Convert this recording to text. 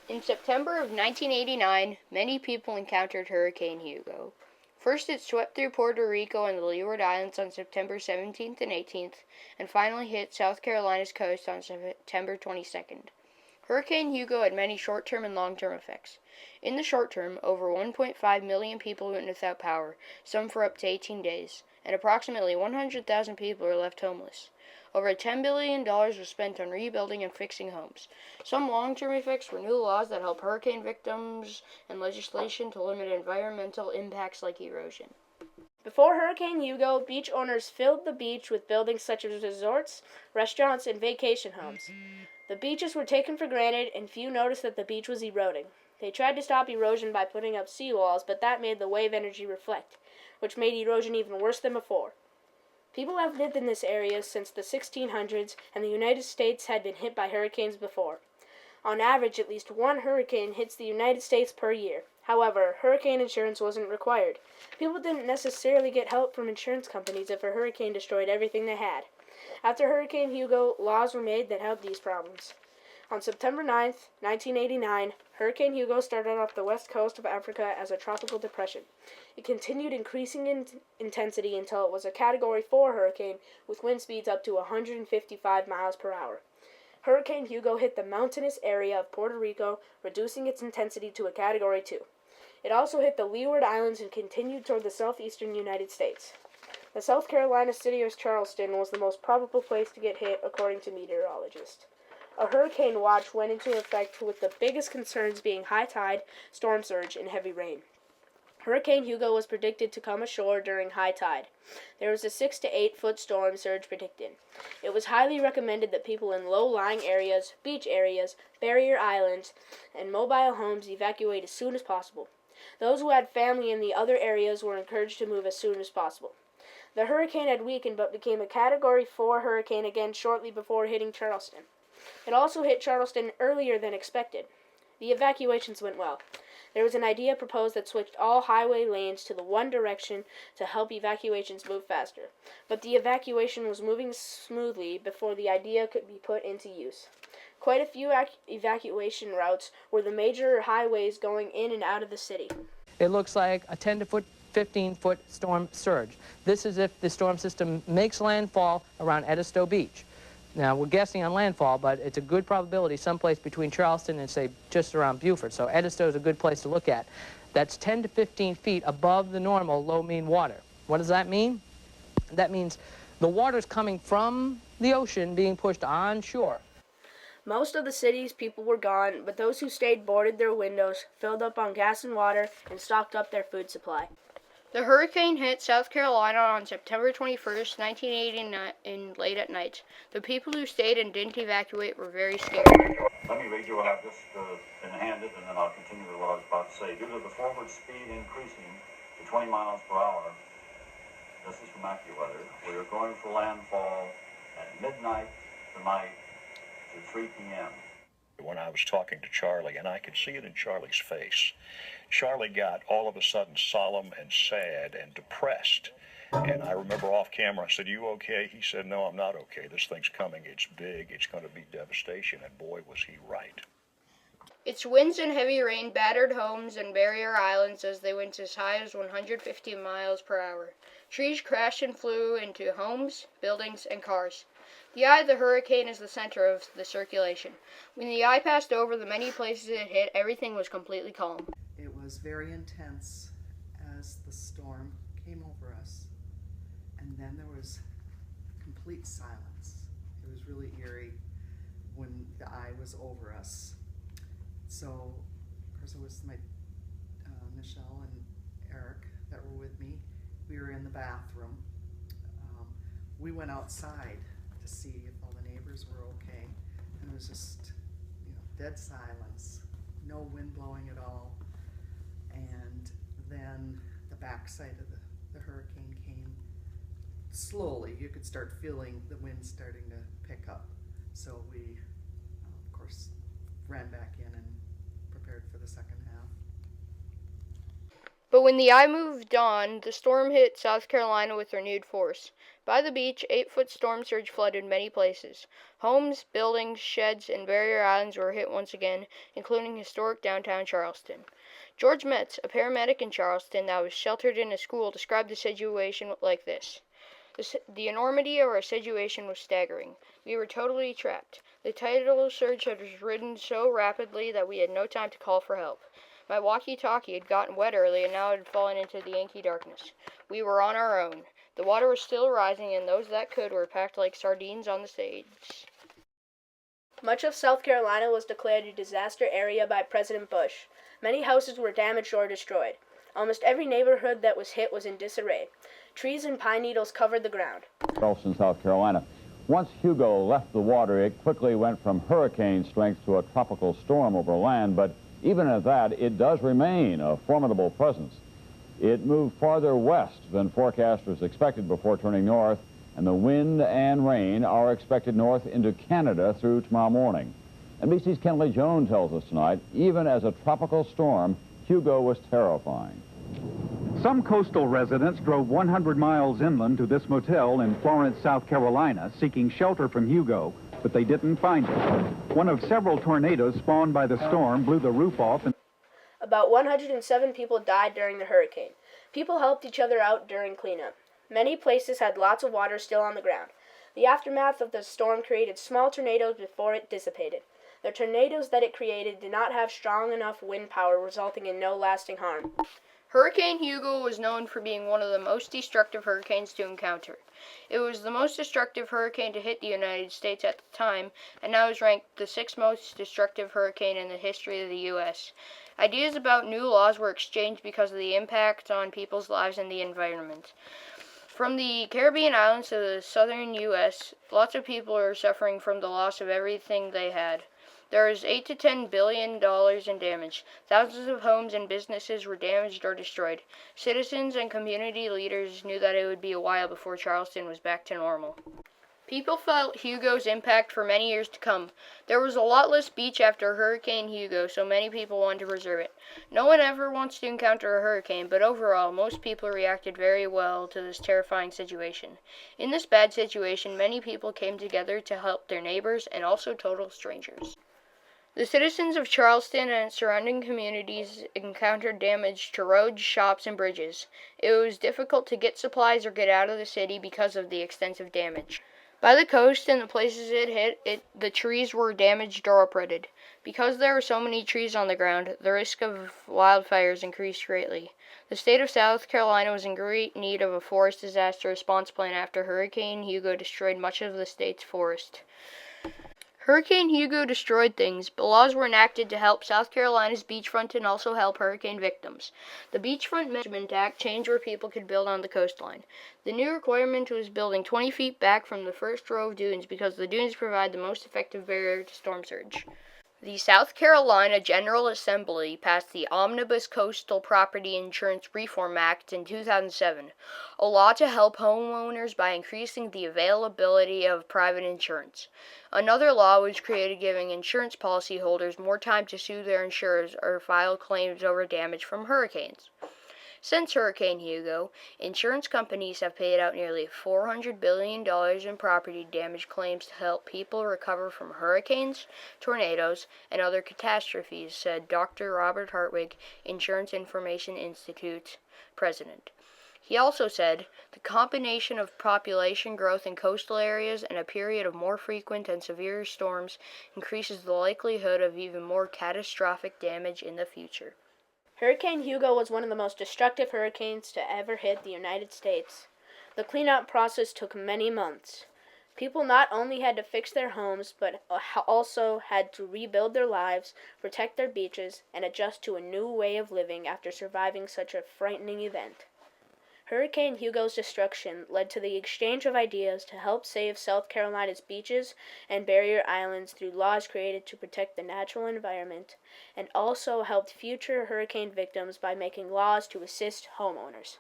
In September of 1989, many people encountered Hurricane Hugo. First, it swept through Puerto Rico and the Leeward Islands on September 17th and 18th, and finally hit South Carolina's coast on September 22nd. Hurricane Hugo had many short-term and long-term effects. In the short term, over 1.5 million people went without power, some for up to 18 days, and approximately 100,000 people were left homeless. Over $10 billion was spent on rebuilding and fixing homes. Some long-term effects were new laws that help hurricane victims and legislation to limit environmental impacts like erosion. Before Hurricane Hugo, beach owners filled the beach with buildings such as resorts, restaurants, and vacation homes. The beaches were taken for granted, and few noticed that the beach was eroding. They tried to stop erosion by putting up seawalls, but that made the wave energy reflect, which made erosion even worse than before. People have lived in this area since the 1600s, and the United States had been hit by hurricanes before. On average, at least one hurricane hits the United States per year. However, hurricane insurance wasn't required. People didn't necessarily get help from insurance companies if a hurricane destroyed everything they had. After Hurricane Hugo, laws were made that helped these problems. On September 9th, 1989, Hurricane Hugo started off the west coast of Africa as a tropical depression. It continued increasing in intensity until it was a Category 4 hurricane with wind speeds up to 155 miles per hour. Hurricane Hugo hit the mountainous area of Puerto Rico, reducing its intensity to a Category 2. It also hit the Leeward Islands and continued toward the southeastern United States. The South Carolina city of Charleston was the most probable place to get hit, according to meteorologists. A hurricane watch went into effect with the biggest concerns being high tide, storm surge, and heavy rain. Hurricane Hugo was predicted to come ashore during high tide. There was a 6 to 8 foot storm surge predicted. It was highly recommended that people in low-lying areas, beach areas, barrier islands, and mobile homes evacuate as soon as possible. Those who had family in the other areas were encouraged to move as soon as possible. The hurricane had weakened but became a Category 4 hurricane again shortly before hitting Charleston. It also hit Charleston earlier than expected. The evacuations went well. There was an idea proposed that switched all highway lanes to the one direction to help evacuations move faster. But the evacuation was moving smoothly before the idea could be put into use. Quite a few evacuation routes were the major highways going in and out of the city. It looks like a 10 to 15-foot storm surge. This is if the storm system makes landfall around Edisto Beach. Now, we're guessing on landfall, but it's a good probability someplace between Charleston and, say, just around Beaufort. So Edisto is a good place to look at. That's 10 to 15 feet above the normal low mean water. What does that mean? That means the water's coming from the ocean being pushed onshore. Most of the city's people were gone, but those who stayed boarded their windows, filled up on gas and water, and stocked up their food supply. The hurricane hit South Carolina on September 21st, 1989, late at night. The people who stayed and didn't evacuate were very scared. Let me read you what I've just been handed, and then I'll continue with what I was about to say. Due to the forward speed increasing to 20 miles per hour, this is from AccuWeather, we are going for landfall at midnight tonight to 3 p.m. When I was talking to Charlie, and I could see it in Charlie's face, Charlie got all of a sudden solemn and sad and depressed. And I remember off camera, I said, "You okay?" He said, "No, I'm not okay. This thing's coming. It's big. It's going to be devastation." And boy, was he right. Its winds and heavy rain battered homes and barrier islands as they went as high as 150 miles per hour. Trees crashed and flew into homes, buildings, and cars. The eye of the hurricane is the center of the circulation. When the eye passed over the many places it hit, everything was completely calm. It was very intense as the storm came over us. And then there was complete silence. It was really eerie when the eye was over us. So, of course, it was my Michelle and Eric that were with me. We were in the bathroom. We went outside to see if all the neighbors were okay. And it was just, dead silence, no wind blowing at all. And then the backside of the hurricane came slowly. You could start feeling the wind starting to pick up. So we, of course, ran back in and prepared for the second half. But when the eye moved on, the storm hit South Carolina with renewed force. By the beach, 8-foot storm surge flooded many places. Homes, buildings, sheds, and barrier islands were hit once again, including historic downtown Charleston. George Metz, a paramedic in Charleston that was sheltered in a school, described the situation like this. The enormity of our situation was staggering. We were totally trapped. The tidal surge had risen so rapidly that we had no time to call for help. My walkie-talkie had gotten wet early and now had fallen into the inky darkness. We were on our own. The water was still rising, and those that could were packed like sardines on the stage. Much of South Carolina was declared a disaster area by President Bush. Many houses were damaged or destroyed. Almost every neighborhood that was hit was in disarray. Trees and pine needles covered the ground. Charleston, South Carolina. Once Hugo left the water, it quickly went from hurricane strength to a tropical storm over land, but even at that, it does remain a formidable presence. It moved farther west than forecasters expected before turning north, and the wind and rain are expected north into Canada through tomorrow morning. NBC's Kenley Jones tells us tonight, even as a tropical storm, Hugo was terrifying. Some coastal residents drove 100 miles inland to this motel in Florence, South Carolina, seeking shelter from Hugo, but they didn't find it. One of several tornadoes spawned by the storm blew the roof off. About 107 people died during the hurricane. People helped each other out during cleanup. Many places had lots of water still on the ground. The aftermath of the storm created small tornadoes before it dissipated. The tornadoes that it created did not have strong enough wind power, resulting in no lasting harm. Hurricane Hugo was known for being one of the most destructive hurricanes to encounter. It was the most destructive hurricane to hit the United States at the time, and now is ranked the 6th most destructive hurricane in the history of the U.S. Ideas about new laws were exchanged because of the impact on people's lives and the environment. From the Caribbean islands to the southern U.S., lots of people are suffering from the loss of everything they had. There is $8 to $10 billion in damage. Thousands of homes and businesses were damaged or destroyed. Citizens and community leaders knew that it would be a while before Charleston was back to normal. People felt Hugo's impact for many years to come. There was a lot less beach after Hurricane Hugo, so many people wanted to preserve it. No one ever wants to encounter a hurricane, but overall, most people reacted very well to this terrifying situation. In this bad situation, many people came together to help their neighbors and also total strangers. The citizens of Charleston and its surrounding communities encountered damage to roads, shops, and bridges. It was difficult to get supplies or get out of the city because of the extensive damage. By the coast and the places it hit, the trees were damaged or uprooted. Because there were so many trees on the ground, the risk of wildfires increased greatly. The state of South Carolina was in great need of a forest disaster response plan after Hurricane Hugo destroyed much of the state's forest. Hurricane Hugo destroyed things, but laws were enacted to help South Carolina's beachfront and also help hurricane victims. The Beachfront Management Act changed where people could build on the coastline. The new requirement was building 20 feet back from the first row of dunes because the dunes provide the most effective barrier to storm surge. The South Carolina General Assembly passed the Omnibus Coastal Property Insurance Reform Act in 2007, a law to help homeowners by increasing the availability of private insurance. Another law was created giving insurance policyholders more time to sue their insurers or file claims over damage from hurricanes. Since Hurricane Hugo, insurance companies have paid out nearly $400 billion in property damage claims to help people recover from hurricanes, tornadoes, and other catastrophes, said Dr. Robert Hartwig, Insurance Information Institute's president. He also said, the combination of population growth in coastal areas and a period of more frequent and severe storms increases the likelihood of even more catastrophic damage in the future. Hurricane Hugo was one of the most destructive hurricanes to ever hit the United States. The cleanup process took many months. People not only had to fix their homes, but also had to rebuild their lives, protect their beaches, and adjust to a new way of living after surviving such a frightening event. Hurricane Hugo's destruction led to the exchange of ideas to help save South Carolina's beaches and barrier islands through laws created to protect the natural environment, and also helped future hurricane victims by making laws to assist homeowners.